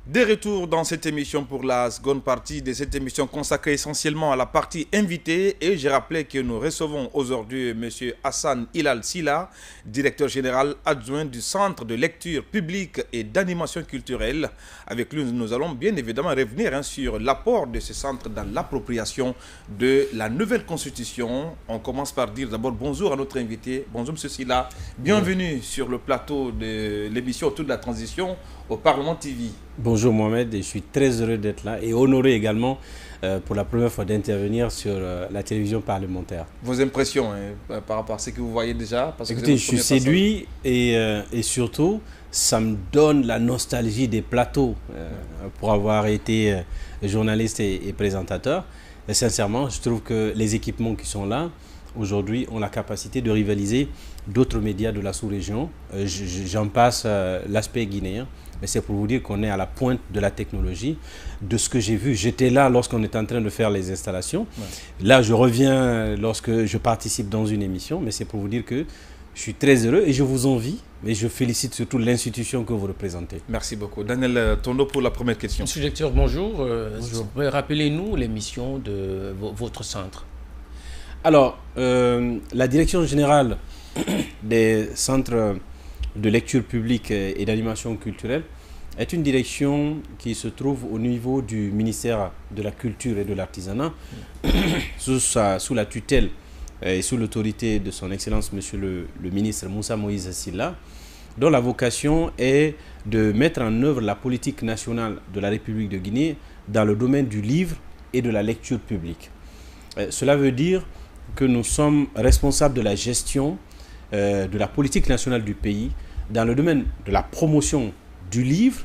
De retour dans cette émission pour la seconde partie de cette émission consacrée essentiellement à la partie invitée. Et j'ai rappelé que nous recevons aujourd'hui M. Hassan Hilal Silla, directeur général adjoint du Centre de lecture publique et d'animation culturelle. Avec lui, nous allons bien évidemment revenir sur l'apport de ce centre dans l'appropriation de la nouvelle constitution. On commence par dire d'abord bonjour à notre invité. Bonjour M. Silla, bienvenue sur le plateau de l'émission autour de la transition au Parlement TV. Bonjour Mohamed, et je suis très heureux d'être là et honoré également pour la première fois d'intervenir sur la télévision parlementaire. Vos impressions par rapport à ce que vous voyez déjà parce Écoutez, je suis séduit et surtout, ça me donne la nostalgie des plateaux pour avoir été journaliste et présentateur. Et sincèrement, je trouve que les équipements qui sont là, aujourd'hui, ont la capacité de rivaliser d'autres médias de la sous-région. J'en passe l'aspect guinéen. Mais c'est pour vous dire qu'on est à la pointe de la technologie. De ce que j'ai vu, j'étais là lorsqu'on est en train de faire les installations. Ouais. Là, je reviens lorsque je participe dans une émission. Mais c'est pour vous dire que je suis très heureux et je vous envie. Mais je félicite surtout l'institution que vous représentez. Merci beaucoup. Daniel Tondo pour la première question. Monsieur le directeur, bonjour. Rappelez-nous les missions de votre centre. Alors, la direction générale des centres de lecture publique et d'animation culturelle est une direction qui se trouve au niveau du ministère de la Culture et de l'Artisanat, sous la tutelle et sous l'autorité de son Excellence Monsieur le ministre Moussa Moïse Silla, dont la vocation est de mettre en œuvre la politique nationale de la République de Guinée dans le domaine du livre et de la lecture publique. Cela veut dire que nous sommes responsables de la gestion de la politique nationale du pays dans le domaine de la promotion du livre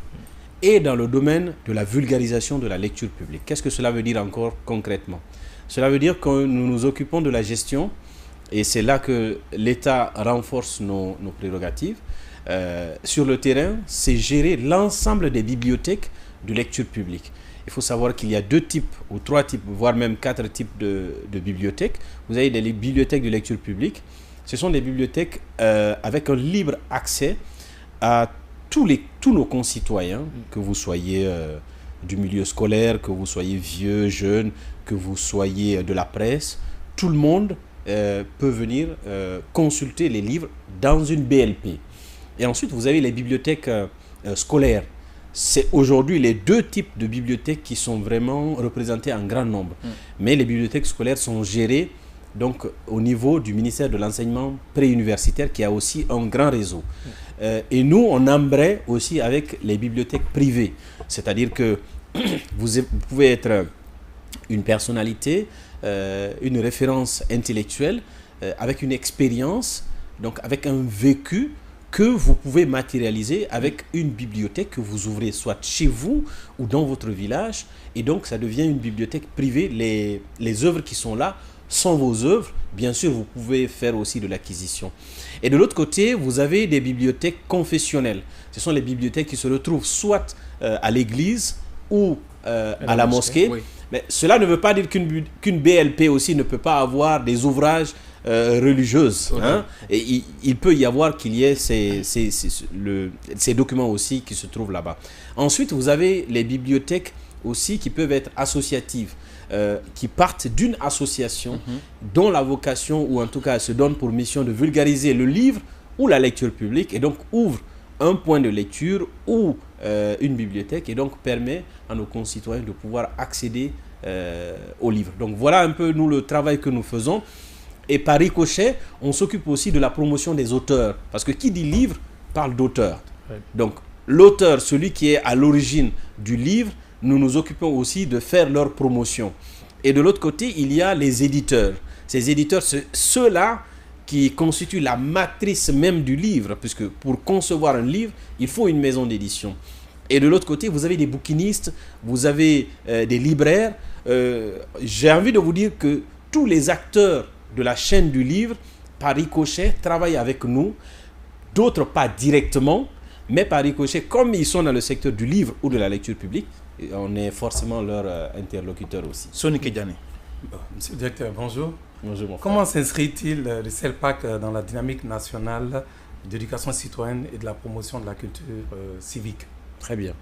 et dans le domaine de la vulgarisation de la lecture publique. Qu'est-ce que cela veut dire encore concrètement? Cela veut dire que nous nous occupons de la gestion et c'est là que l'État renforce nos prérogatives. Sur le terrain, c'est gérer l'ensemble des bibliothèques de lecture publique. Il faut savoir qu'il y a 2 types ou 3 types, voire même 4 types de bibliothèques. Vous avez des bibliothèques de lecture publique. Ce sont des bibliothèques avec un libre accès à tous nos concitoyens, que vous soyez du milieu scolaire, que vous soyez vieux, jeune, que vous soyez de la presse. Tout le monde peut venir consulter les livres dans une BLP. Et ensuite, vous avez les bibliothèques scolaires. C'est aujourd'hui les 2 types de bibliothèques qui sont vraiment représentés en grand nombre. Mais les bibliothèques scolaires sont gérées donc au niveau du ministère de l'enseignement préuniversitaire qui a aussi un grand réseau. Et nous, on embraye aussi avec les bibliothèques privées. C'est-à-dire que vous pouvez être une personnalité, une référence intellectuelle, avec une expérience, donc avec un vécu que vous pouvez matérialiser avec une bibliothèque que vous ouvrez soit chez vous ou dans votre village. Et donc, ça devient une bibliothèque privée. Les œuvres qui sont là sont vos œuvres. Bien sûr, vous pouvez faire aussi de l'acquisition. Et de l'autre côté, vous avez des bibliothèques confessionnelles. Ce sont les bibliothèques qui se retrouvent soit à l'église ou à la mosquée. Oui. Mais cela ne veut pas dire qu'une BLP aussi ne peut pas avoir des ouvrages religieuses. Okay. Hein? Et il peut y avoir qu'il y ait ces documents aussi qui se trouvent là-bas. Ensuite, vous avez les bibliothèques aussi qui peuvent être associatives. Qui partent d'une association dont la vocation, ou en tout cas se donne pour mission de vulgariser le livre ou la lecture publique, et donc ouvre un point de lecture ou une bibliothèque, et donc permet à nos concitoyens de pouvoir accéder aux livres. Donc voilà un peu nous le travail que nous faisons. Et par ricochet, on s'occupe aussi de la promotion des auteurs, parce que qui dit livre parle d'auteur. Donc l'auteur, celui qui est à l'origine du livre, nous nous occupons aussi de faire leur promotion. Et de l'autre côté, il y a les éditeurs. Ces éditeurs, c'est ceux-là qui constituent la matrice même du livre, puisque pour concevoir un livre, il faut une maison d'édition. Et de l'autre côté, vous avez des bouquinistes, vous avez des libraires. J'ai envie de vous dire que tous les acteurs de la chaîne du livre, par ricochet, travaillent avec nous. D'autres pas directement, mais par ricochet, comme ils sont dans le secteur du livre ou de la lecture publique, on est forcément leur interlocuteur aussi. Sonic Edjane. Monsieur le directeur, bonjour. Bonjour mon frère. Comment s'inscrit-il le CELPAC dans la dynamique nationale d'éducation citoyenne et de la promotion de la culture civique? Très bien.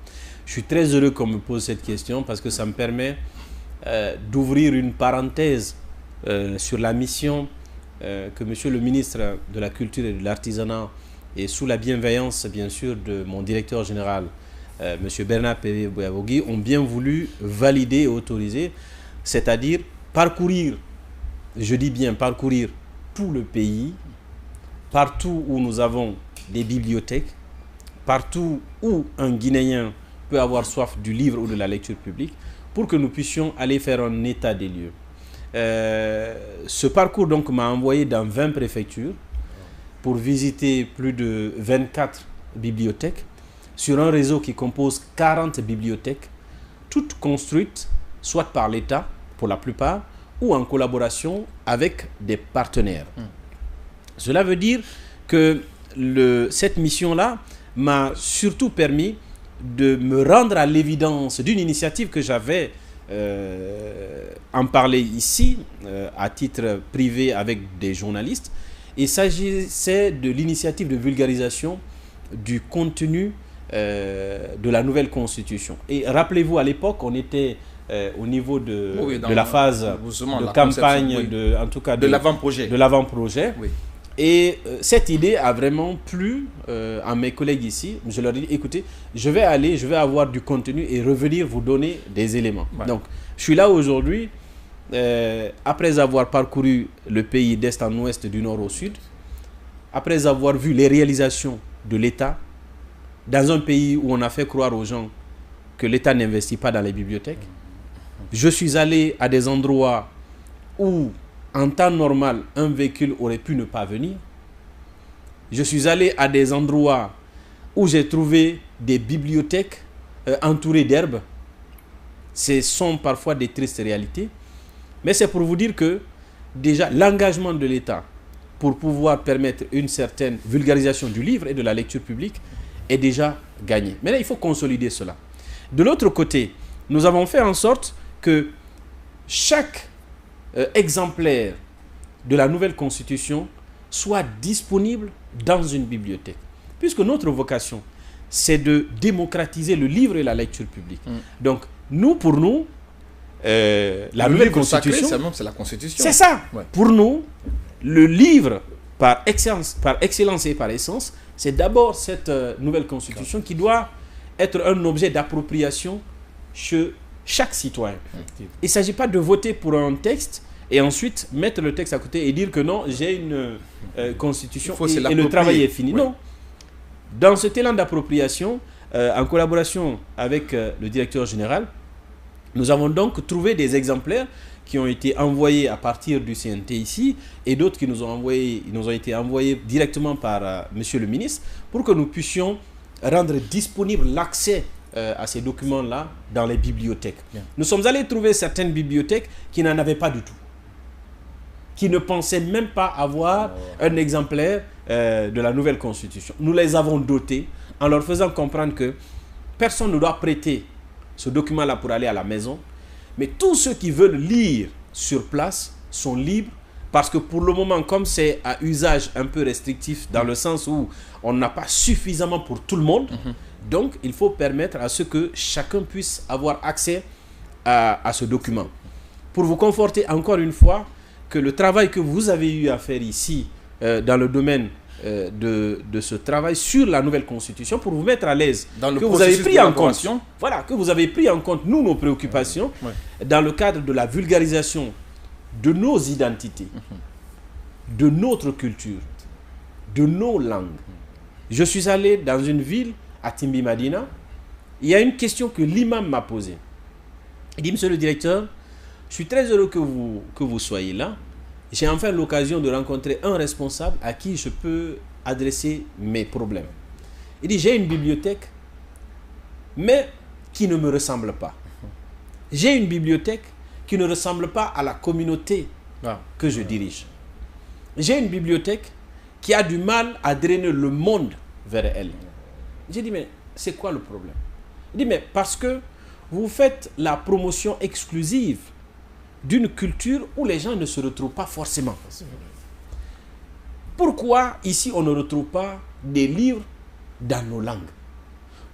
Je suis très heureux qu'on me pose cette question parce que ça me permet d'ouvrir une parenthèse sur la mission que Monsieur le ministre de la Culture et de l'Artisanat, et sous la bienveillance bien sûr de mon directeur général, Monsieur Bernard Pévé-Bouyavogui, ont bien voulu valider et autoriser, c'est-à-dire parcourir, je dis bien parcourir tout le pays, partout où nous avons des bibliothèques, partout où un Guinéen peut avoir soif du livre ou de la lecture publique, pour que nous puissions aller faire un état des lieux. Ce parcours donc m'a envoyé dans 20 préfectures pour visiter plus de 24 bibliothèques sur un réseau qui compose 40 bibliothèques, toutes construites soit par l'État pour la plupart ou en collaboration avec des partenaires. Cela veut dire que cette mission-là m'a surtout permis de me rendre à l'évidence d'une initiative que j'avais en parler ici à titre privé avec des journalistes. Il s'agissait de l'initiative de vulgarisation du contenu de la nouvelle constitution. Et rappelez-vous, à l'époque, on était au niveau de la phase de campagne, en tout cas de l'avant-projet. De l'avant-projet. Oui. Et cette idée a vraiment plu à mes collègues ici. Je leur ai dit, écoutez, je vais avoir du contenu et revenir vous donner des éléments. Ouais. Donc, je suis là aujourd'hui, après avoir parcouru le pays d'est en ouest, du nord au sud, après avoir vu les réalisations de l'État, dans un pays où on a fait croire aux gens que l'État n'investit pas dans les bibliothèques. Je suis allé à des endroits où, en temps normal, un véhicule aurait pu ne pas venir. Je suis allé à des endroits où j'ai trouvé des bibliothèques entourées d'herbes. Ce sont parfois des tristes réalités. Mais c'est pour vous dire que, déjà, l'engagement de l'État pour pouvoir permettre une certaine vulgarisation du livre et de la lecture publique est déjà gagné. Maintenant, il faut consolider cela. De l'autre côté, nous avons fait en sorte que chaque exemplaire de la nouvelle constitution soit disponible dans une bibliothèque. Puisque notre vocation, c'est de démocratiser le livre et la lecture publique. Donc, pour nous, la nouvelle constitution, c'est la constitution. C'est ça. Ouais. Pour nous, le livre, par excellence et par essence, c'est d'abord cette nouvelle constitution qui doit être un objet d'appropriation chez chaque citoyen. Il ne s'agit pas de voter pour un texte et ensuite mettre le texte à côté et dire que non, j'ai une constitution et le travail est fini. Ouais. Non. Dans cet élan d'appropriation, en collaboration avec le directeur général, nous avons donc trouvé des exemplaires qui ont été envoyés à partir du CNT ici et d'autres qui nous ont été envoyés directement par Monsieur le ministre pour que nous puissions rendre disponible l'accès à ces documents-là dans les bibliothèques. Bien. Nous sommes allés trouver certaines bibliothèques qui n'en avaient pas du tout, qui ne pensaient même pas avoir un exemplaire de la nouvelle constitution. Nous les avons dotés en leur faisant comprendre que personne ne doit prêter ce document-là pour aller à la maison, mais tous ceux qui veulent lire sur place sont libres parce que pour le moment, comme c'est à usage un peu restrictif dans le sens où on n'a pas suffisamment pour tout le monde, donc il faut permettre à ce que chacun puisse avoir accès à ce document. Pour vous conforter encore une fois que le travail que vous avez eu à faire ici dans le domaine de ce travail sur la nouvelle constitution, pour vous mettre à l'aise, que vous avez pris en compte, voilà, que vous avez pris en compte nos préoccupations dans le cadre de la vulgarisation de nos identités, de notre culture, de nos langues. Je suis allé dans une ville à Timbi Madina. Il y a une question que l'imam m'a posée. Il dit: Monsieur le directeur, je suis très heureux que vous soyez là. J'ai enfin l'occasion de rencontrer un responsable à qui je peux adresser mes problèmes. Il dit: j'ai une bibliothèque, mais qui ne me ressemble pas. J'ai une bibliothèque qui ne ressemble pas à la communauté que je dirige. J'ai une bibliothèque qui a du mal à drainer le monde vers elle. J'ai dit: mais c'est quoi le problème? Il dit: mais parce que vous faites la promotion exclusive d'une culture où les gens ne se retrouvent pas forcément. Pourquoi ici on ne retrouve pas des livres dans nos langues?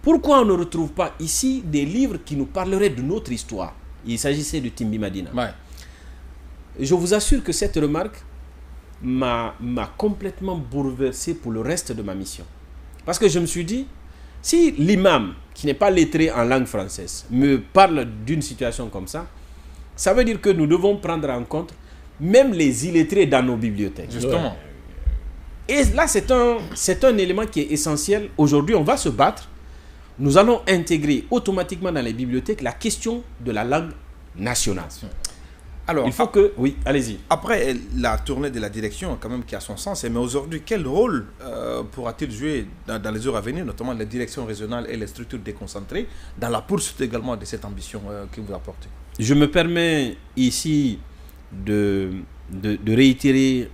Pourquoi on ne retrouve pas ici des livres qui nous parleraient de notre histoire? Il s'agissait de Timbi Madina. Ouais. Je vous assure que cette remarque m'a complètement bouleversé pour le reste de ma mission. Parce que je me suis dit, si l'imam, qui n'est pas lettré en langue française, me parle d'une situation comme ça, ça veut dire que nous devons prendre en compte même les illettrés dans nos bibliothèques. Justement. Et là, c'est un élément qui est essentiel. Aujourd'hui, on va se battre. Nous allons intégrer automatiquement dans les bibliothèques la question de la langue nationale. Alors, il faut que... Oui, allez-y. Après la tournée de la direction, quand même, qui a son sens, mais aujourd'hui, quel rôle pourra-t-il jouer dans les heures à venir, notamment la direction régionale et les structures déconcentrées, dans la poursuite également de cette ambition que vous apportez? Je me permets ici de réitérer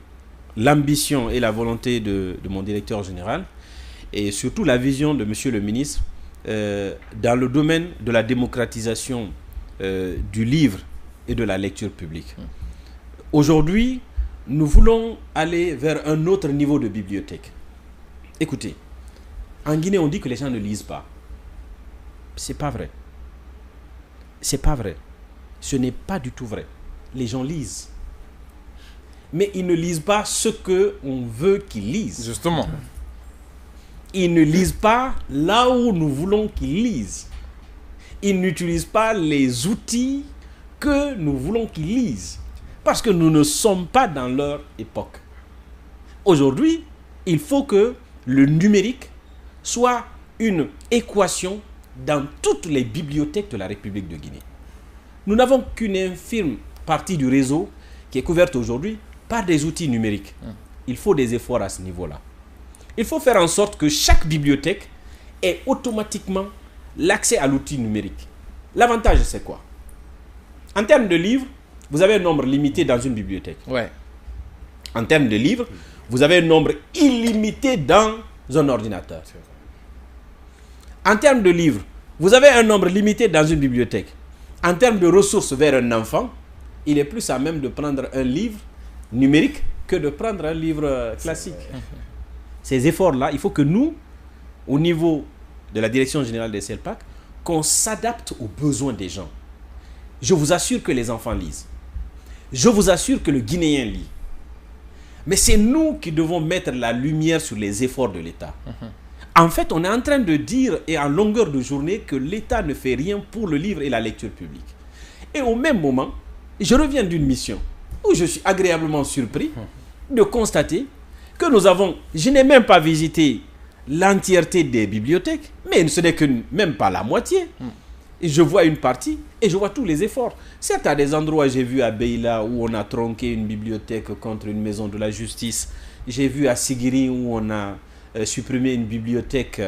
l'ambition et la volonté de mon directeur général et surtout la vision de monsieur le ministre dans le domaine de la démocratisation du livre et de la lecture publique. Aujourd'hui, nous voulons aller vers un autre niveau de bibliothèque. Écoutez, en Guinée, on dit que les gens ne lisent pas. C'est pas vrai. C'est pas vrai. Ce n'est pas du tout vrai. Les gens lisent. Mais ils ne lisent pas ce qu'on veut qu'ils lisent. Justement. Ils ne lisent pas là où nous voulons qu'ils lisent. Ils n'utilisent pas les outils que nous voulons qu'ils lisent. Parce que nous ne sommes pas dans leur époque. Aujourd'hui, il faut que le numérique soit une équation dans toutes les bibliothèques de la République de Guinée. Nous n'avons qu'une infime partie du réseau qui est couverte aujourd'hui par des outils numériques. Il faut des efforts à ce niveau-là. Il faut faire en sorte que chaque bibliothèque ait automatiquement l'accès à l'outil numérique. L'avantage, c'est quoi? En termes de livres, vous avez un nombre limité dans une bibliothèque. Ouais. En termes de livres, vous avez un nombre illimité dans un ordinateur. En termes de livres, vous avez un nombre limité dans une bibliothèque. En termes de ressources vers un enfant, il est plus à même de prendre un livre numérique que de prendre un livre classique. Ces efforts-là, il faut que nous, au niveau de la Direction générale des CELPAC, qu'on s'adapte aux besoins des gens. Je vous assure que les enfants lisent. Je vous assure que le Guinéen lit. Mais c'est nous qui devons mettre la lumière sur les efforts de l'État. En fait, on est en train de dire, et en longueur de journée, que l'État ne fait rien pour le livre et la lecture publique. Et au même moment, je reviens d'une mission où je suis agréablement surpris de constater que nous avons... Je n'ai même pas visité l'entièreté des bibliothèques, mais ce n'est que même pas la moitié. Et je vois une partie et je vois tous les efforts. Certes, à des endroits, j'ai vu à Beila où on a tronqué une bibliothèque contre une maison de la justice. J'ai vu à Sigiri où on a supprimé une bibliothèque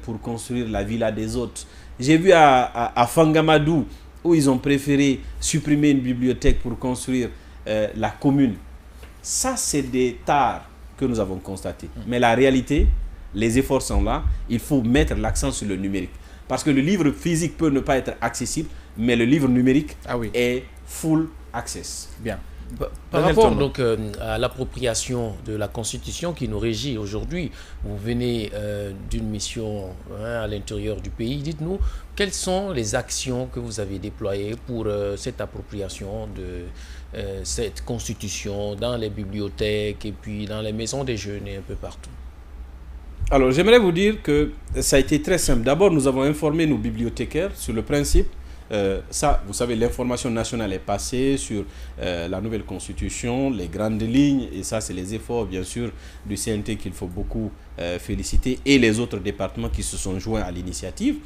pour construire la villa des hôtes. J'ai vu à Fangamadou où ils ont préféré supprimer une bibliothèque pour construire la commune. Ça, c'est des tares que nous avons constatés. Mais la réalité, les efforts sont là. Il faut mettre l'accent sur le numérique. Parce que le livre physique peut ne pas être accessible, mais le livre numérique est full access. Bien. Par rapport donc à l'appropriation de la Constitution qui nous régit aujourd'hui, vous venez d'une mission à l'intérieur du pays. Dites-nous, quelles sont les actions que vous avez déployées pour cette appropriation de cette Constitution dans les bibliothèques et puis dans les maisons des jeunes et un peu partout? Alors, j'aimerais vous dire que ça a été très simple. D'abord, nous avons informé nos bibliothécaires sur le principe. Ça, vous savez, l'information nationale est passée sur la nouvelle constitution, les grandes lignes, et ça, c'est les efforts, bien sûr, du CNT qu'il faut beaucoup féliciter, et les autres départements qui se sont joints à l'initiative.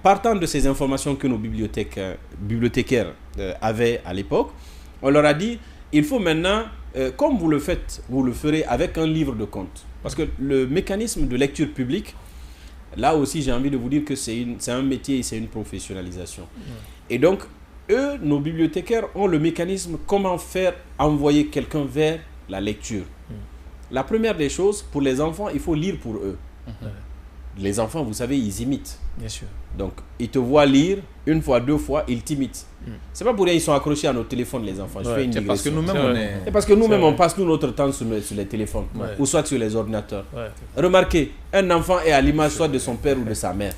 Partant de ces informations que nos bibliothécaires avaient à l'époque, on leur a dit, il faut maintenant, comme vous le faites, vous le ferez avec un livre de compte. Parce que le mécanisme de lecture publique, là aussi, j'ai envie de vous dire que c'est un métier et c'est une professionnalisation. Et donc, eux, nos bibliothécaires, ont le mécanisme comment faire envoyer quelqu'un vers la lecture. La première des choses, pour les enfants, il faut lire pour eux. les enfants, vous savez, ils imitent. Bien sûr. Donc, ils te voient lire, une fois, deux fois, ils t'imitent. C'est pas pour rien qu'ils sont accrochés à nos téléphones, les enfants. Je fais une c'est parce que digression. nous-mêmes, on est... C'est parce que nous-mêmes, on passe tout notre temps sur les téléphones, ou soit sur les ordinateurs. Remarquez, un enfant est à l'image soit de son père ou de sa mère.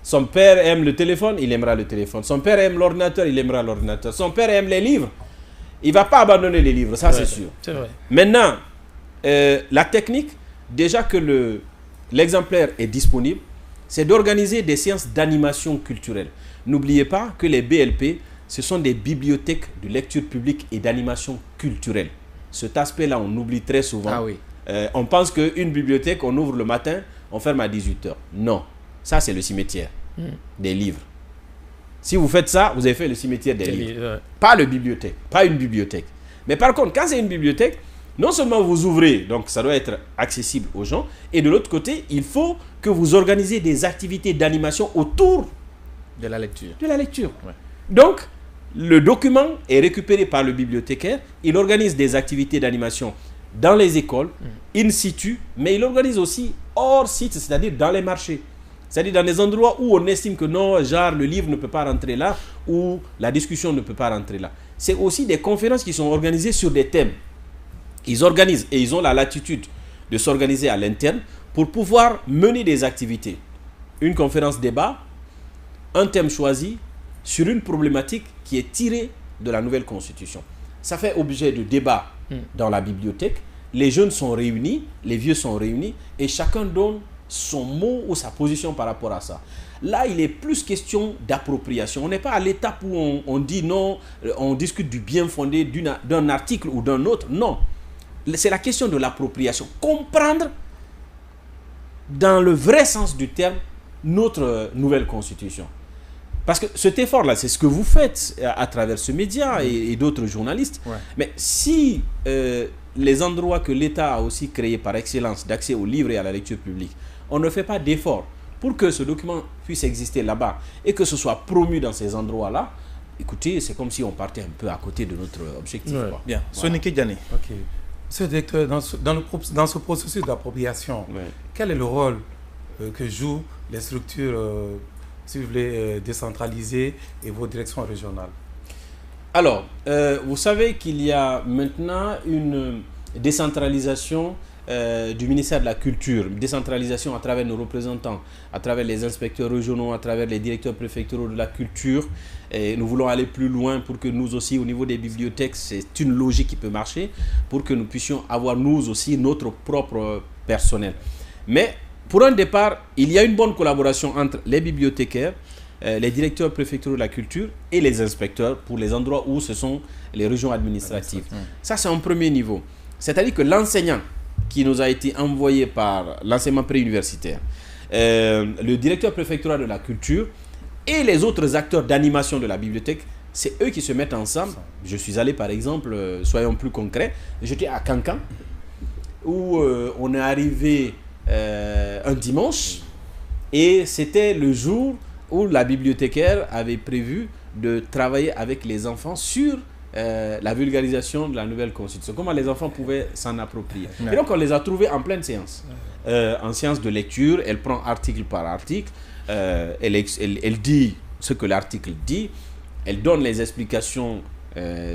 Son père aime le téléphone, il aimera le téléphone. Son père aime l'ordinateur, il aimera l'ordinateur. Son père aime les livres, il ne va pas abandonner les livres, ça c'est sûr. C'est vrai. Maintenant, la technique, déjà que l'exemplaire est disponible, c'est d'organiser des séances d'animation culturelle. N'oubliez pas que les BLP, ce sont des bibliothèques de lecture publique et d'animation culturelle. Cet aspect-là, on oublie très souvent. Ah oui. On pense qu'une bibliothèque, on ouvre le matin, on ferme à 18h. Non, ça c'est le cimetière des livres. Si vous faites ça, vous avez fait le cimetière des livres. Pas le bibliothèque, pas une bibliothèque. Mais par contre, quand c'est une bibliothèque, non seulement vous ouvrez, donc ça doit être accessible aux gens, et de l'autre côté, il faut que vous organisez des activités d'animation autour de la lecture. Ouais. Donc, le document est récupéré par le bibliothécaire, il organise des activités d'animation dans les écoles, in situ, mais il organise aussi hors site, c'est-à-dire dans les marchés. C'est-à-dire dans des endroits où on estime que non, genre le livre ne peut pas rentrer là, ou la discussion ne peut pas rentrer là. C'est aussi des conférences qui sont organisées sur des thèmes. Ils organisent et ils ont la latitude de s'organiser à l'interne pour pouvoir mener des activités. Une conférence débat, un thème choisi sur une problématique qui est tirée de la nouvelle constitution. Ça fait objet de débat dans la bibliothèque. Les jeunes sont réunis, les vieux sont réunis et chacun donne son mot ou sa position par rapport à ça. Là, il est plus question d'appropriation. On n'est pas à l'étape où on dit non, on discute du bien fondé d'un article ou d'un autre. Non. C'est la question de l'appropriation. Comprendre dans le vrai sens du terme notre nouvelle constitution. Parce que cet effort-là, c'est ce que vous faites à travers ce média et d'autres journalistes. Ouais. Mais si les endroits que l'État a aussi créés par excellence d'accès aux livres et à la lecture publique, on ne fait pas d'effort pour que ce document puisse exister là-bas et que ce soit promu dans ces endroits-là, écoutez, c'est comme si on partait un peu à côté de notre objectif. Ouais. Bien. Voilà. Soniké Diané. Ok. Monsieur le directeur, dans ce processus d'appropriation, quel est le rôle que jouent les structures si vous voulez, décentralisées et vos directions régionales? Alors, vous savez qu'il y a maintenant une décentralisation du ministère de la Culture, décentralisation à travers nos représentants, à travers les inspecteurs régionaux, à travers les directeurs préfectoraux de la culture. Et nous voulons aller plus loin pour que nous aussi, au niveau des bibliothèques, c'est une logique qui peut marcher, pour que nous puissions avoir nous aussi notre propre personnel. Mais pour un départ, il y a une bonne collaboration entre les bibliothécaires, les directeurs préfectoraux de la culture et les inspecteurs pour les endroits où ce sont les régions administratives. Ça, c'est un premier niveau. C'est-à-dire que l'enseignant qui nous a été envoyé par l'enseignement préuniversitaire, le directeur préfectoral de la culture et les autres acteurs d'animation de la bibliothèque, c'est eux qui se mettent ensemble. Je suis allé par exemple, soyons plus concrets, j'étais à Cancan où on est arrivé un dimanche et c'était le jour où la bibliothécaire avait prévu de travailler avec les enfants sur la vulgarisation de la nouvelle constitution, comment les enfants pouvaient s'en approprier. Et donc on les a trouvés en pleine séance, en séance de lecture. Elle prend article par article, elle dit ce que l'article dit, elle donne les explications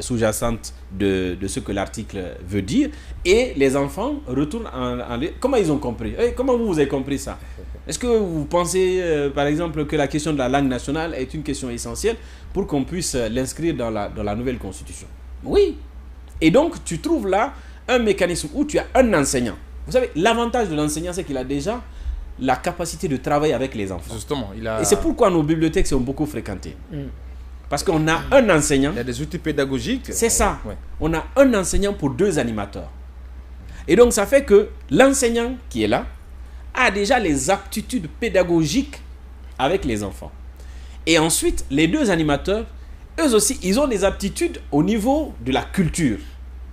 sous-jacentes de ce que l'article veut dire, et les enfants retournent comment ils ont compris? Comment vous avez compris ça? Est-ce que vous pensez par exemple que la question de la langue nationale est une question essentielle pour qu'on puisse l'inscrire dans la nouvelle constitution? Oui. Et donc tu trouves là un mécanisme où tu as un enseignant. Vous savez, l'avantage de l'enseignant, c'est qu'il a déjà la capacité de travailler avec les enfants. Justement, et c'est pourquoi nos bibliothèques sont beaucoup fréquentées. Parce qu'on a un enseignant. Il y a des outils pédagogiques. C'est ça. Ouais. On a un enseignant pour 2 animateurs. Et donc, ça fait que l'enseignant qui est là a déjà les aptitudes pédagogiques avec les enfants. Et ensuite, les 2 animateurs, eux aussi, ils ont des aptitudes au niveau de la culture.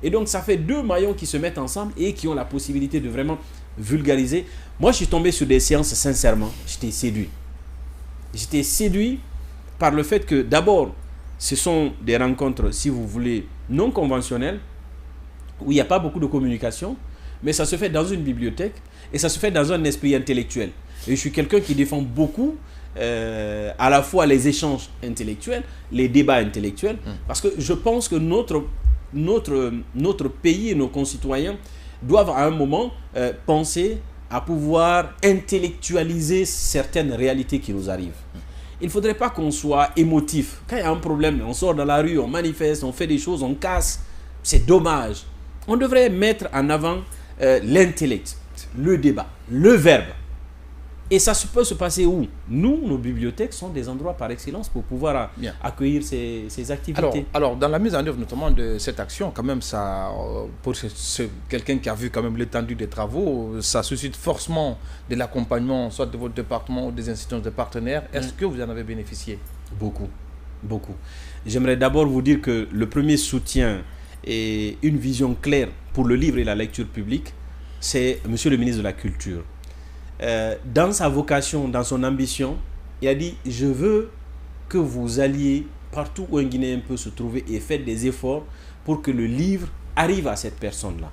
Et donc, ça fait 2 maillons qui se mettent ensemble et qui ont la possibilité de vraiment vulgariser. Moi, je suis tombé sur des séances, sincèrement, j'étais séduit. J'étais séduit par le fait que d'abord, ce sont des rencontres, si vous voulez, non conventionnelles, où il n'y a pas beaucoup de communication, mais ça se fait dans une bibliothèque et ça se fait dans un esprit intellectuel. Et je suis quelqu'un qui défend beaucoup à la fois les échanges intellectuels, les débats intellectuels, parce que je pense que notre pays et nos concitoyens doivent à un moment penser à pouvoir intellectualiser certaines réalités qui nous arrivent. Il ne faudrait pas qu'on soit émotif. Quand il y a un problème, on sort dans la rue, on manifeste, on fait des choses, on casse. C'est dommage. On devrait mettre en avant l'intellect, le débat, le verbe. Et ça peut se passer où? Nous, nos bibliothèques sont des endroits par excellence pour pouvoir accueillir ces activités. Alors, dans la mise en œuvre notamment de cette action, quand même, ça, pour quelqu'un qui a vu quand même l'étendue des travaux, ça suscite forcément de l'accompagnement, soit de votre département ou des institutions de partenaires. Est-ce que vous en avez bénéficié? Beaucoup, beaucoup. J'aimerais d'abord vous dire que le premier soutien et une vision claire pour le livre et la lecture publique, c'est Monsieur le ministre de la Culture. Dans sa vocation, dans son ambition, il a dit « Je veux que vous alliez partout où un Guinéen peut se trouver et faites des efforts pour que le livre arrive à cette personne-là. »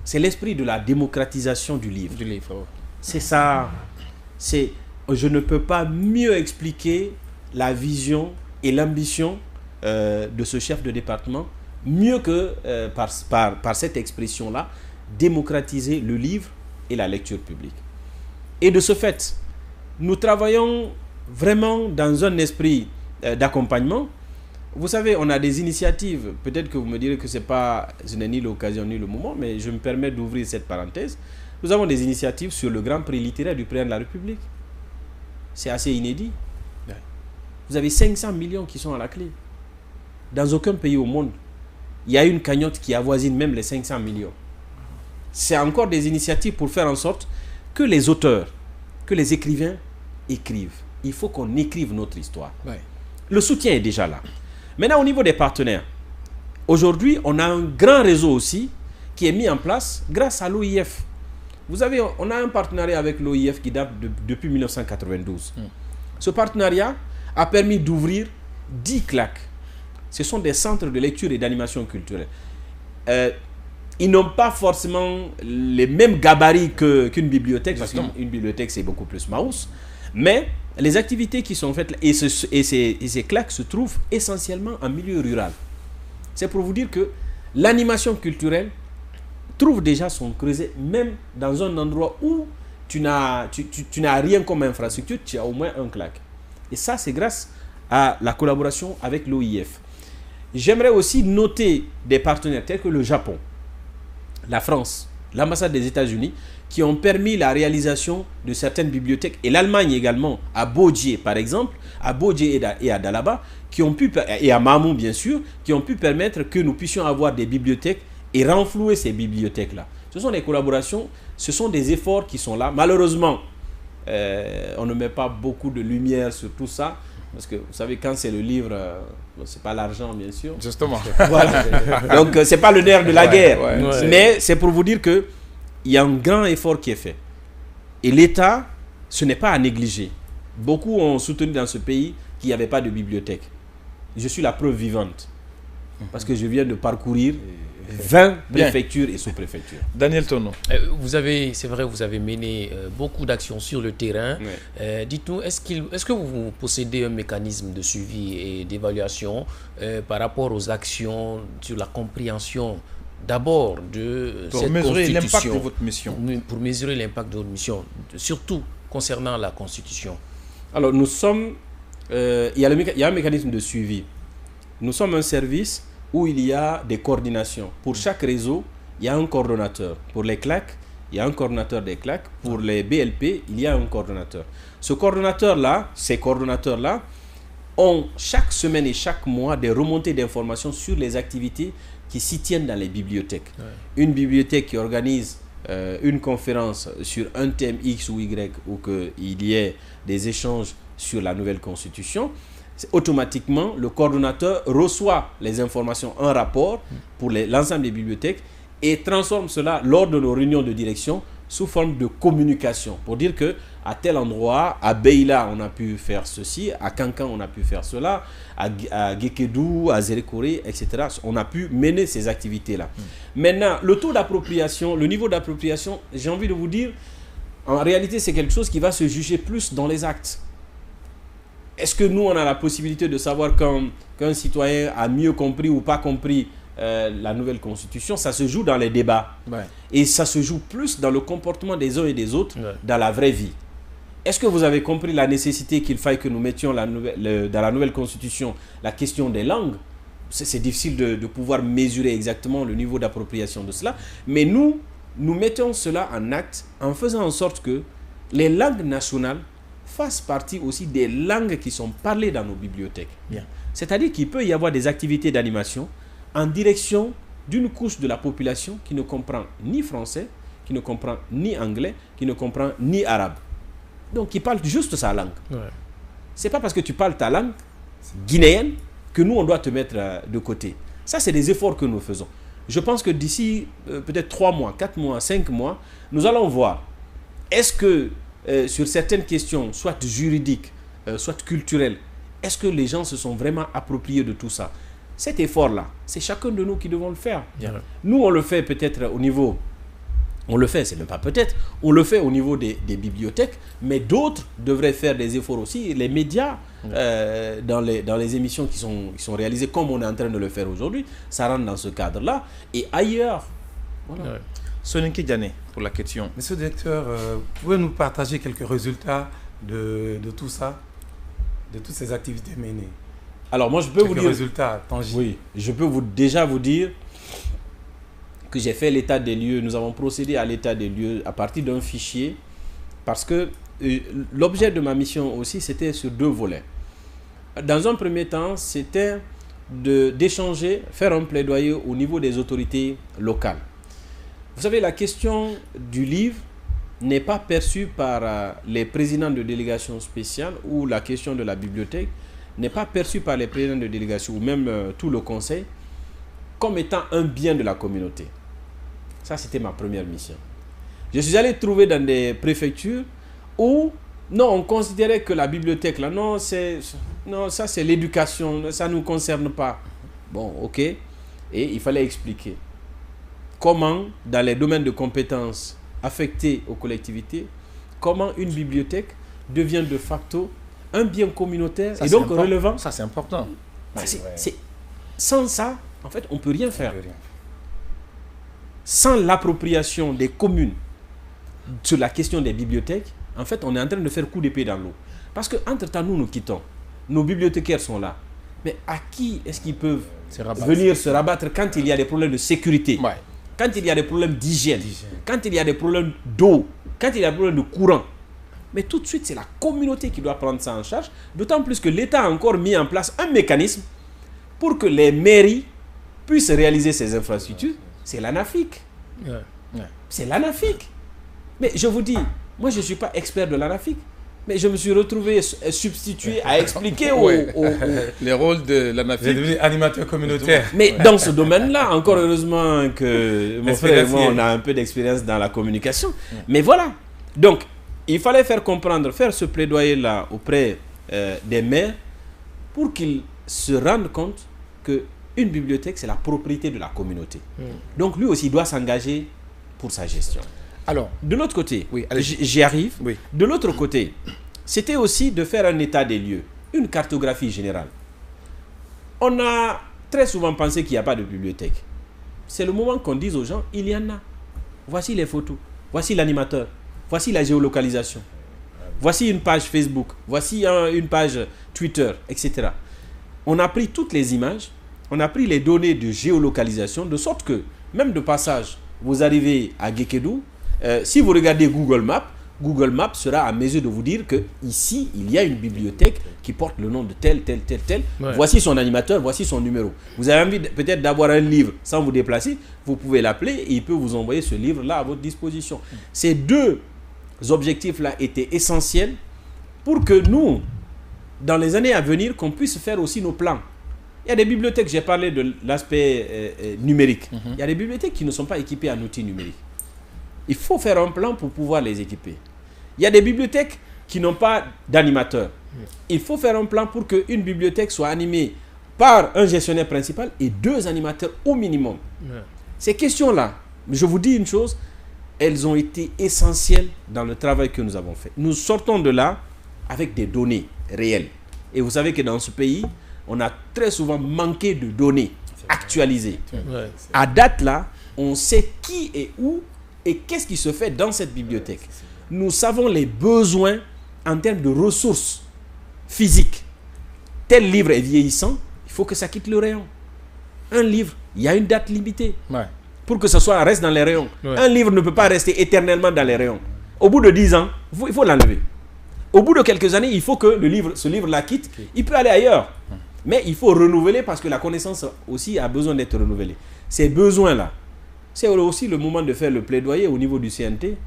C'est l'esprit de la démocratisation du livre. C'est ça. Je ne peux pas mieux expliquer la vision et l'ambition de ce chef de département, mieux que par cette expression-là, démocratiser le livre et la lecture publique. Et de ce fait, nous travaillons vraiment dans un esprit d'accompagnement. Vous savez, on a des initiatives. Peut-être que vous me direz que ce n'est ni l'occasion ni le moment, mais je me permets d'ouvrir cette parenthèse. Nous avons des initiatives sur le Grand Prix littéraire du Président de la République. C'est assez inédit. Vous avez 500 millions qui sont à la clé. Dans aucun pays au monde, il y a une cagnotte qui avoisine même les 500 millions. C'est encore des initiatives pour faire en sorte que les auteurs, que les écrivains écrivent. Il faut qu'on écrive notre histoire. Le soutien est déjà là. Maintenant, au niveau des partenaires, aujourd'hui, on a un grand réseau aussi qui est mis en place grâce à l'OIF. Vous savez, on a un partenariat avec l'OIF qui date depuis 1992. Ce partenariat a permis d'ouvrir 10 CLAC. Ce sont des centres de lecture et d'animation culturelle. Ils n'ont pas forcément les mêmes gabarits qu'une bibliothèque, parce qu'une bibliothèque, c'est beaucoup plus mouse. Mais les activités qui sont faites, et ces CLAC se trouvent essentiellement en milieu rural. C'est pour vous dire que l'animation culturelle trouve déjà son creuset, même dans un endroit où tu n'as rien comme infrastructure, tu as au moins un CLAC. Et ça, c'est grâce à la collaboration avec l'OIF. J'aimerais aussi noter des partenaires tels que le Japon, la France, l'ambassade des États-Unis, qui ont permis la réalisation de certaines bibliothèques, et l'Allemagne également, à Bodje par exemple, à Bodje et à Dalaba, et à Mamou bien sûr, qui ont pu permettre que nous puissions avoir des bibliothèques et renflouer ces bibliothèques-là. Ce sont des collaborations, ce sont des efforts qui sont là. Malheureusement, on ne met pas beaucoup de lumière sur tout ça, parce que vous savez, quand c'est le livre, c'est pas l'argent bien sûr. Justement. Voilà. Donc c'est pas le nerf de la guerre. Mais c'est pour vous dire que il y a un grand effort qui est fait. Et l'État, ce n'est pas à négliger. Beaucoup ont soutenu dans ce pays qu'il n'y avait pas de bibliothèque. Je suis la preuve vivante. Parce que je viens de parcourir 20 préfectures et sous-préfectures. Daniel Tono. C'est vrai, vous avez mené beaucoup d'actions sur le terrain. Dites-nous, est-ce que vous possédez un mécanisme de suivi et d'évaluation par rapport aux actions sur la compréhension d'abord de cette mesurer constitution, l'impact de votre mission. Pour mesurer l'impact de votre mission, surtout concernant la Constitution. Alors, nous sommes... il y a un mécanisme de suivi. Nous sommes un service où il y a des coordinations. Pour chaque réseau, il y a un coordonnateur. Pour les CLAC, il y a un coordonnateur des CLAC. Pour les BLP, il y a un coordonnateur. Ces coordonnateurs-là ont chaque semaine et chaque mois des remontées d'informations sur les activités qui s'y tiennent dans les bibliothèques. Une bibliothèque qui organise une conférence sur un thème X ou Y, ou qu'il y ait des échanges sur la nouvelle constitution, automatiquement, le coordonnateur reçoit les informations, un rapport pour l'ensemble des bibliothèques et transforme cela lors de nos réunions de direction sous forme de communication pour dire que à tel endroit, à Beila, on a pu faire ceci, à Kankan, on a pu faire cela, à Gekedou, à Zérekoré, etc. On a pu mener ces activités-là. Maintenant, le taux d'appropriation, le niveau d'appropriation, j'ai envie de vous dire, En réalité, c'est quelque chose qui va se juger plus dans les actes. Est-ce que nous, on a la possibilité de savoir qu'un citoyen a mieux compris ou pas compris la nouvelle constitution? Ça se joue dans les débats. Ouais. Et ça se joue plus dans le comportement des uns et des autres dans la vraie vie. Est-ce que vous avez compris la nécessité qu'il faille que nous mettions dans la nouvelle constitution la question des langues? C'est difficile de pouvoir mesurer exactement le niveau d'appropriation de cela. Mais nous mettons cela en acte en faisant en sorte que les langues nationales fassent partie aussi des langues qui sont parlées dans nos bibliothèques. Bien. C'est-à-dire qu'il peut y avoir des activités d'animation en direction d'une couche de la population qui ne comprend ni français, qui ne comprend ni anglais, qui ne comprend ni arabe. Donc, qui parle juste sa langue. Ouais. C'est pas parce que tu parles ta langue guinéenne que nous, on doit te mettre de côté. Ça, c'est des efforts que nous faisons. Je pense que d'ici peut-être 3 mois, 4 mois, 5 mois, nous allons voir est-ce que sur certaines questions, soit juridiques, soit culturelles, est-ce que les gens se sont vraiment appropriés de tout ça? Cet effort-là, c'est chacun de nous qui devons le faire. Bien. Nous, on le fait peut-être au niveau... On le fait, c'est même pas peut-être, on le fait au niveau des bibliothèques, mais d'autres devraient faire des efforts aussi. Les médias, dans les émissions qui sont réalisées, comme on est en train de le faire aujourd'hui, ça rentre dans ce cadre-là. Et ailleurs, voilà. Ouais. Soninké Diané, pour la question. Monsieur le directeur, pouvez nous partager quelques résultats de tout ça, de toutes ces activités menées? Alors moi, je peux vous dire... résultats tangibles. Oui, je peux déjà vous dire que j'ai fait l'état des lieux. Nous avons procédé à l'état des lieux à partir d'un fichier parce que l'objet de ma mission aussi, c'était sur 2 volets. Dans un premier temps, c'était d'échanger, faire un plaidoyer au niveau des autorités locales. Vous savez, la question du livre n'est pas perçue par les présidents de délégation spéciale ou la question de la bibliothèque n'est pas perçue par les présidents de délégation ou même tout le conseil comme étant un bien de la communauté. Ça, c'était ma première mission. Je suis allé trouver dans des préfectures où, non, on considérait que la bibliothèque, là, non, ça c'est l'éducation, ça ne nous concerne pas. Bon, ok. Et il fallait expliquer comment, dans les domaines de compétences affectés aux collectivités, comment une bibliothèque devient de facto un bien communautaire et donc relevant. Ça, c'est important. Sans ça, en fait, on ne peut rien faire. Sans l'appropriation des communes sur la question des bibliothèques, en fait, on est en train de faire coup d'épée dans l'eau. Parce qu'entre-temps, nous quittons. Nos bibliothécaires sont là. Mais à qui est-ce qu'ils peuvent venir se rabattre quand il y a des problèmes de sécurité, quand il y a des problèmes d'hygiène, quand il y a des problèmes d'eau, quand il y a des problèmes de courant? Mais tout de suite, c'est la communauté qui doit prendre ça en charge. D'autant plus que l'État a encore mis en place un mécanisme pour que les mairies puissent réaliser ces infrastructures. C'est l'ANAFIC. C'est l'ANAFIC. Mais je vous dis, moi je ne suis pas expert de l'ANAFIC, mais je me suis retrouvé substitué à expliquer les rôles de l'ANAFIC. Vous êtes devenu animateur communautaire. Mais dans ce domaine-là, encore heureusement que mon frère et moi, on a un peu d'expérience dans la communication. Mais voilà. Donc, il fallait faire comprendre, faire ce plaidoyer-là auprès des maires pour qu'ils se rendent compte que une bibliothèque, c'est la propriété de la communauté. Donc, lui aussi doit s'engager pour sa gestion. Alors, de l'autre côté, j'y arrive. Oui. De l'autre côté, c'était aussi de faire un état des lieux, une cartographie générale. On a très souvent pensé qu'il n'y a pas de bibliothèque. C'est le moment qu'on dise aux gens, il y en a. Voici les photos, voici l'animateur, voici la géolocalisation, voici une page Facebook, voici une page Twitter, etc. On a pris toutes les images, on a pris les données de géolocalisation, de sorte que, même de passage, vous arrivez à Gekedou, si vous regardez Google Maps sera à mesure de vous dire que ici il y a une bibliothèque qui porte le nom de tel. Voici son animateur, voici son numéro. Vous avez envie peut-être d'avoir un livre sans vous déplacer, vous pouvez l'appeler et il peut vous envoyer ce livre-là à votre disposition. Ces 2 objectifs-là étaient essentiels pour que nous, dans les années à venir, qu'on puisse faire aussi nos plans. Il y a des bibliothèques, j'ai parlé de l'aspect numérique. Il y a des bibliothèques qui ne sont pas équipées en outils numériques. Il faut faire un plan pour pouvoir les équiper. Il y a des bibliothèques qui n'ont pas d'animateur. Il faut faire un plan pour qu'une bibliothèque soit animée par un gestionnaire principal et 2 animateurs au minimum. Ces questions-là, je vous dis une chose, elles ont été essentielles dans le travail que nous avons fait. Nous sortons de là avec des données réelles. Et vous savez que dans ce pays, on a très souvent manqué de données actualisées. Ouais. À date là, on sait qui est où et qu'est-ce qui se fait dans cette bibliothèque. Nous savons les besoins en termes de ressources physiques. Tel livre est vieillissant, il faut que ça quitte le rayon. Un livre, il y a une date limitée. Ouais. Pour que ce soit reste dans les rayons. Ouais. Un livre ne peut pas rester éternellement dans les rayons. Au bout de 10 ans, il faut l'enlever. Au bout de quelques années, il faut que ce livre-là quitte. Il peut aller ailleurs. Mais il faut renouveler parce que la connaissance aussi a besoin d'être renouvelée. Ces besoins-là, c'est aussi le moment de faire le plaidoyer au niveau du CNT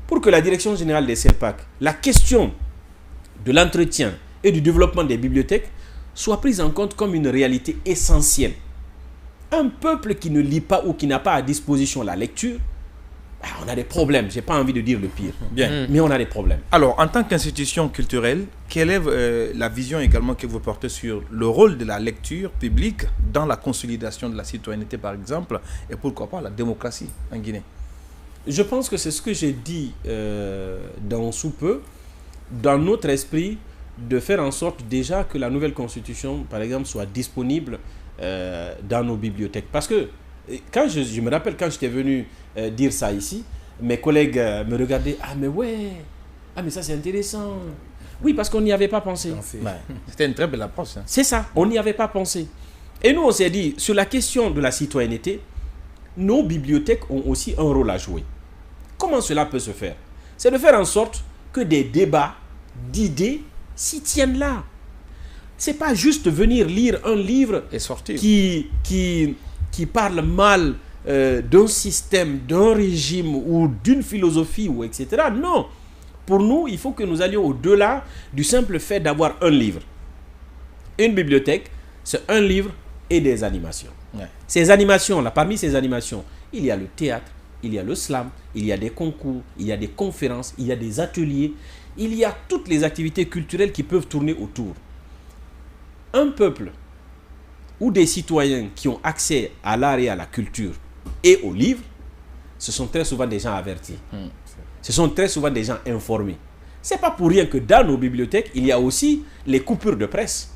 pour que la Direction générale des CELPAC, la question de l'entretien et du développement des bibliothèques soit prise en compte comme une réalité essentielle. Un peuple qui ne lit pas ou qui n'a pas à disposition la lecture, on a des problèmes. Je n'ai pas envie de dire le pire. Bien. Mais on a des problèmes. Alors, en tant qu'institution culturelle, quelle est la vision également que vous portez sur le rôle de la lecture publique dans la consolidation de la citoyenneté, par exemple, et pourquoi pas la démocratie en Guinée? Je pense que c'est ce que j'ai dit dans sous peu, dans notre esprit, de faire en sorte déjà que la nouvelle constitution, par exemple, soit disponible dans nos bibliothèques. Parce que, quand je me rappelle, quand j'étais venu dire ça ici, mes collègues me regardaient, ah mais ouais, ah mais ça c'est intéressant. Oui, parce qu'on n'y avait pas pensé. Ouais. C'était une très belle approche. Hein. C'est ça, on n'y avait pas pensé. Et nous, on s'est dit, sur la question de la citoyenneté, nos bibliothèques ont aussi un rôle à jouer. Comment cela peut se faire? C'est de faire en sorte que des débats d'idées s'y tiennent là. C'est pas juste venir lire un livre Et sortir. qui parle mal d'un système, d'un régime ou d'une philosophie, ou etc. Non. Pour nous, il faut que nous allions au-delà du simple fait d'avoir un livre. Une bibliothèque, c'est un livre et des animations. Ouais. Ces animations-là, parmi ces animations, il y a le théâtre, il y a le slam, il y a des concours, il y a des conférences, il y a des ateliers, il y a toutes les activités culturelles qui peuvent tourner autour. Un peuple ou des citoyens qui ont accès à l'art et à la culture et aux livres, ce sont très souvent des gens avertis. Ce sont très souvent des gens informés. Ce n'est pas pour rien que dans nos bibliothèques, il y a aussi les coupures de presse.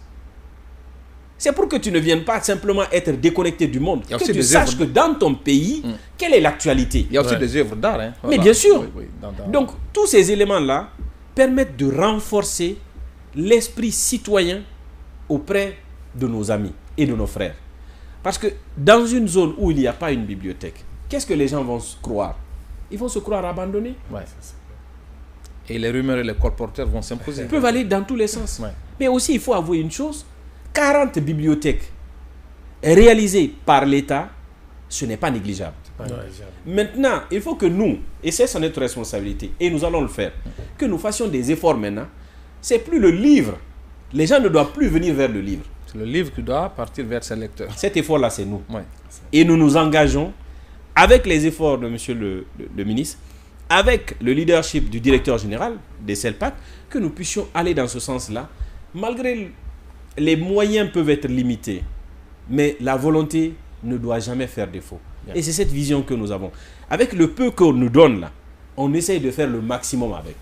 C'est pour que tu ne viennes pas simplement être déconnecté du monde. Que tu saches que dans ton pays, quelle est l'actualité. Il y a aussi des œuvres d'art. Hein. Mais bien sûr. Oui, oui, Donc, tous ces éléments-là permettent de renforcer l'esprit citoyen auprès de nos amis et de nos frères. Parce que dans une zone où il n'y a pas une bibliothèque, qu'est-ce que les gens vont se croire? Ils vont se croire abandonnés. Ouais. Et les rumeurs et les colporteurs vont s'imposer. Ils peuvent aller dans tous les sens. Ouais. Mais aussi, il faut avouer une chose, 40 bibliothèques réalisées par l'État, ce n'est pas négligeable. Maintenant, il faut que nous, et c'est notre responsabilité, et nous allons le faire, que nous fassions des efforts maintenant. C'est plus le livre. Les gens ne doivent plus venir vers le livre. C'est le livre qui doit partir vers ses lecteurs. Cet effort-là, c'est nous. Ouais. Et nous nous engageons, avec les efforts de monsieur le ministre, avec le leadership du directeur général des CELPAC, que nous puissions aller dans ce sens-là, malgré les moyens peuvent être limités, mais la volonté ne doit jamais faire défaut. Et c'est cette vision que nous avons. Avec le peu qu'on nous donne là, on essaye de faire le maximum avec.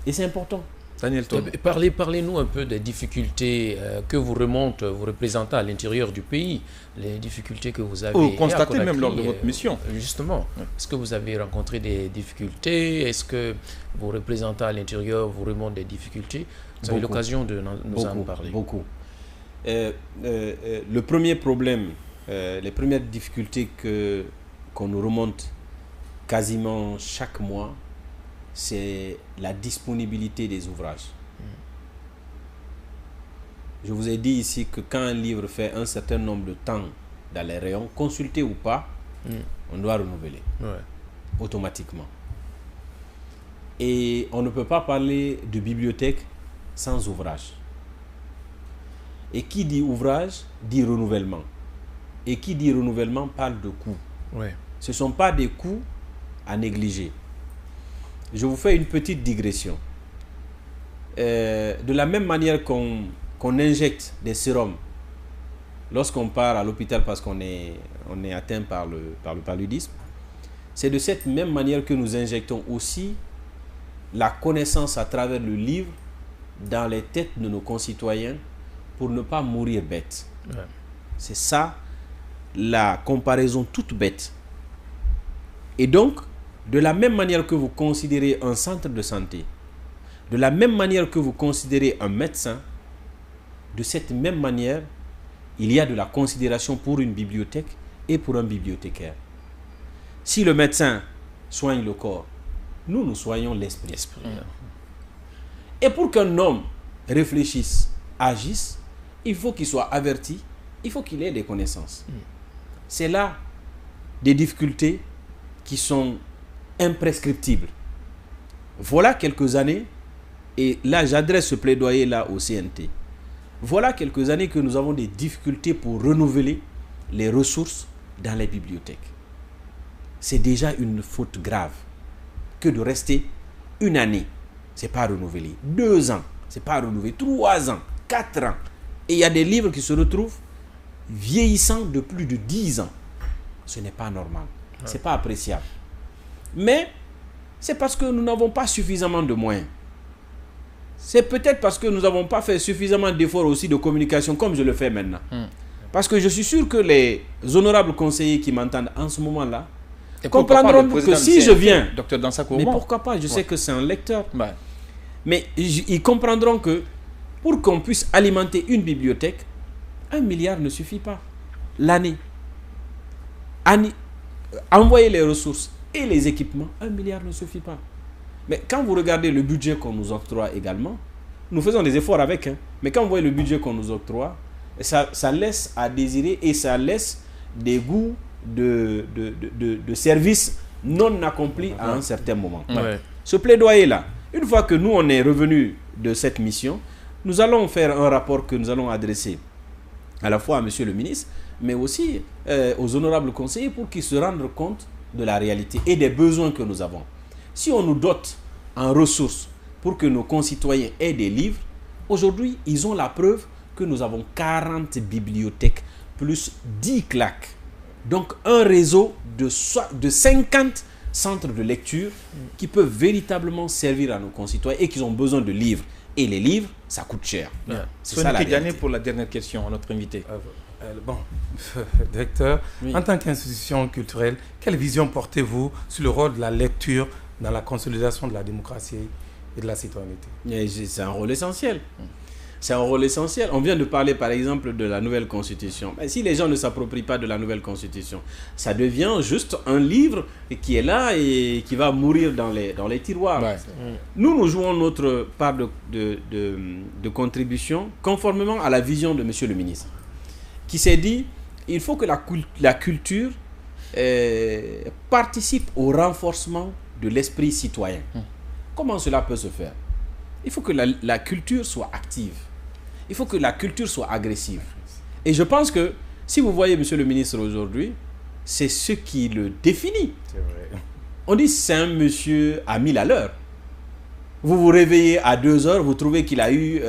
Et c'est important. Daniel Tono. Parlez-nous un peu des difficultés que vous représentez à l'intérieur du pays, les difficultés que vous avez constatées même lors de votre mission. Justement, est-ce que vous avez rencontré des difficultés? Est-ce que vos représentants à l'intérieur vous remontent des difficultés? Vous avez l'occasion de nous en parler. Beaucoup. Le premier problème, les premières difficultés qu'on nous remonte quasiment chaque mois, c'est la disponibilité des ouvrages. Je vous ai dit ici que quand un livre fait un certain nombre de temps dans les rayons, consulté ou pas, on doit renouveler automatiquement. Et on ne peut pas parler de bibliothèque sans ouvrage. Et qui dit ouvrage dit renouvellement. Et qui dit renouvellement parle de coûts. Ce ne sont pas des coûts à négliger. Je vous fais une petite digression. De la même manière qu'on injecte des sérums lorsqu'on part à l'hôpital parce qu'on est atteint par le paludisme, c'est de cette même manière que nous injectons aussi la connaissance à travers le livre dans les têtes de nos concitoyens pour ne pas mourir bêtes. Ouais. C'est ça la comparaison toute bête. Et donc, de la même manière que vous considérez un centre de santé, de la même manière que vous considérez un médecin, de cette même manière, il y a de la considération pour une bibliothèque et pour un bibliothécaire. Si le médecin soigne le corps, nous soignons l'esprit. Et pour qu'un homme réfléchisse, agisse, il faut qu'il soit averti, il faut qu'il ait des connaissances. C'est là des difficultés qui sont imprescriptibles. Voilà quelques années, et là j'adresse ce plaidoyer-là au CNT. Voilà quelques années que nous avons des difficultés pour renouveler les ressources dans les bibliothèques. C'est déjà une faute grave que de rester une année, c'est pas renouvelé. 2 ans, c'est pas renouvelé. 3 ans, 4 ans. Et il y a des livres qui se retrouvent vieillissants de plus de 10 ans. Ce n'est pas normal. C'est pas appréciable. Mais c'est parce que nous n'avons pas suffisamment de moyens. C'est peut-être parce que nous n'avons pas fait suffisamment d'efforts aussi de communication comme je le fais maintenant. Parce que je suis sûr que les honorables conseillers qui m'entendent en ce moment-là comprendront que si je viens, Dr Dansa Kourma, mais pourquoi pas, je sais que c'est un lecteur, mais ils comprendront que pour qu'on puisse alimenter une bibliothèque, 1 milliard ne suffit pas. L'année, envoyer les ressources et les équipements, 1 milliard ne suffit pas. Mais quand vous regardez le budget qu'on nous octroie également, nous faisons des efforts avec, mais quand vous voyez le budget qu'on nous octroie, ça laisse à désirer et ça laisse des goûts de services non accomplis à un certain moment. Ce plaidoyer-là, une fois que nous on est revenu de cette mission, nous allons faire un rapport que nous allons adresser à la fois à monsieur le ministre, mais aussi aux honorables conseillers pour qu'ils se rendent compte de la réalité et des besoins que nous avons. Si on nous dote en ressources pour que nos concitoyens aient des livres, aujourd'hui, ils ont la preuve que nous avons 40 bibliothèques plus 10 claques. Donc, un réseau de 50 centres de lecture qui peuvent véritablement servir à nos concitoyens et qui ont besoin de livres. Et les livres, ça coûte cher. C'est ça la réalité. Pour la dernière question à notre invité. Bon, directeur, en tant qu'institution culturelle, quelle vision portez-vous sur le rôle de la lecture dans la consolidation de la démocratie et de la citoyenneté? C'est un rôle essentiel. C'est un rôle essentiel. On vient de parler par exemple de la nouvelle constitution. Mais si les gens ne s'approprient pas de la nouvelle constitution, ça devient juste un livre qui est là et qui va mourir dans les tiroirs. Nous jouons notre part de contribution conformément à la vision de monsieur le ministre, qui s'est dit il faut que la culture participe au renforcement de l'esprit citoyen. Comment cela peut se faire? Il faut que la culture soit active. Il faut que la culture soit agressive. Et je pense que si vous voyez monsieur le ministre aujourd'hui, c'est ce qui le définit. C'est vrai. On dit c'est un monsieur à 1000 à l'heure. Vous vous réveillez à 2 heures, vous trouvez qu'il a eu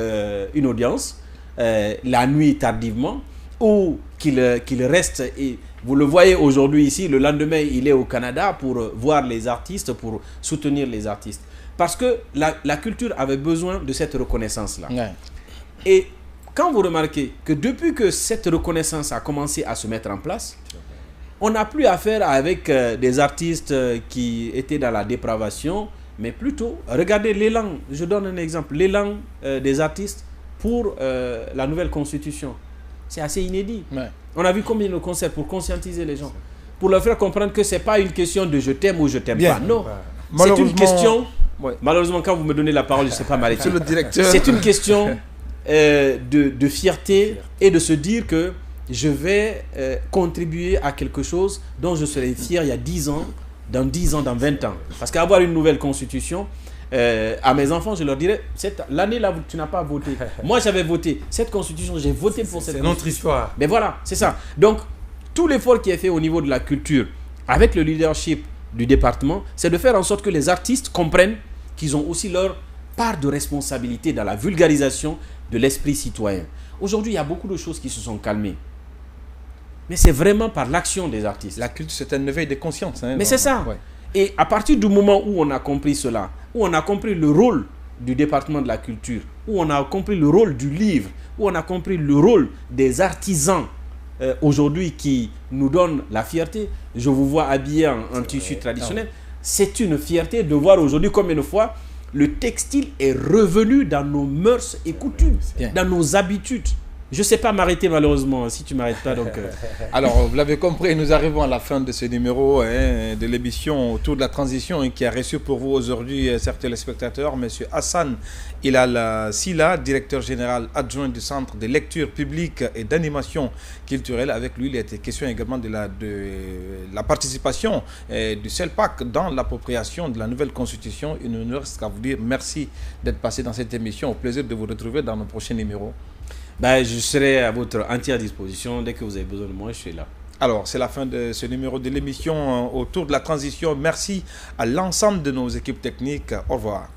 une audience la nuit tardivement, ou qu'il reste, et vous le voyez aujourd'hui ici, le lendemain il est au Canada pour voir les artistes, pour soutenir les artistes. Parce que la culture avait besoin de cette reconnaissance-là. Et quand vous remarquez que depuis que cette reconnaissance a commencé à se mettre en place, on n'a plus affaire avec des artistes qui étaient dans la dépravation, mais plutôt, regardez l'élan, je donne un exemple, l'élan des artistes pour la nouvelle constitution. C'est assez inédit. On a vu combien de concerts pour conscientiser les gens, pour leur faire comprendre que ce n'est pas une question de je t'aime ou je t'aime pas. Non, c'est une question... Malheureusement, quand vous me donnez la parole, je ne sais pas m'arrêter. C'est une question de fierté et de se dire que je vais contribuer à quelque chose dont je serai fier il y a 10 ans, dans 10 ans, dans 20 ans. Parce qu'avoir une nouvelle constitution, à mes enfants, je leur dirais, l'année-là, tu n'as pas voté. Moi, j'avais voté. Cette constitution, j'ai voté pour cette constitution. C'est notre histoire. Mais voilà, c'est ça. Donc, tout l'effort qui est fait au niveau de la culture, avec le leadership du département, c'est de faire en sorte que les artistes comprennent qu'ils ont aussi leur part de responsabilité dans la vulgarisation de l'esprit citoyen. Aujourd'hui, il y a beaucoup de choses qui se sont calmées. mais c'est vraiment par l'action des artistes. La culture, c'est un éveil de conscience. Hein, mais c'est ça. Ouais. Et à partir du moment où on a compris cela, où on a compris le rôle du département de la culture, où on a compris le rôle du livre, où on a compris le rôle des artisans aujourd'hui qui nous donnent la fierté. Je vous vois habillé en tissu traditionnel. C'est une fierté de voir aujourd'hui combien de fois le textile est revenu dans nos mœurs et coutumes, dans nos habitudes. Je ne sais pas m'arrêter malheureusement, si tu ne m'arrêtes pas. Donc, Alors, vous l'avez compris, nous arrivons à la fin de ce numéro de l'émission autour de la transition qui a reçu pour vous aujourd'hui, chers téléspectateurs, M. Hassan Ilal Sila, directeur général adjoint du Centre de lecture publique et d'animation culturelle. Avec lui, il a été question également de la participation du CELPAC dans l'appropriation de la nouvelle constitution. Il ne nous reste qu'à vous dire merci d'être passé dans cette émission. Au plaisir de vous retrouver dans nos prochains numéros. Je serai à votre entière disposition. Dès que vous avez besoin de moi, je suis là. Alors, c'est la fin de ce numéro de l'émission autour de la transition. Merci à l'ensemble de nos équipes techniques. Au revoir.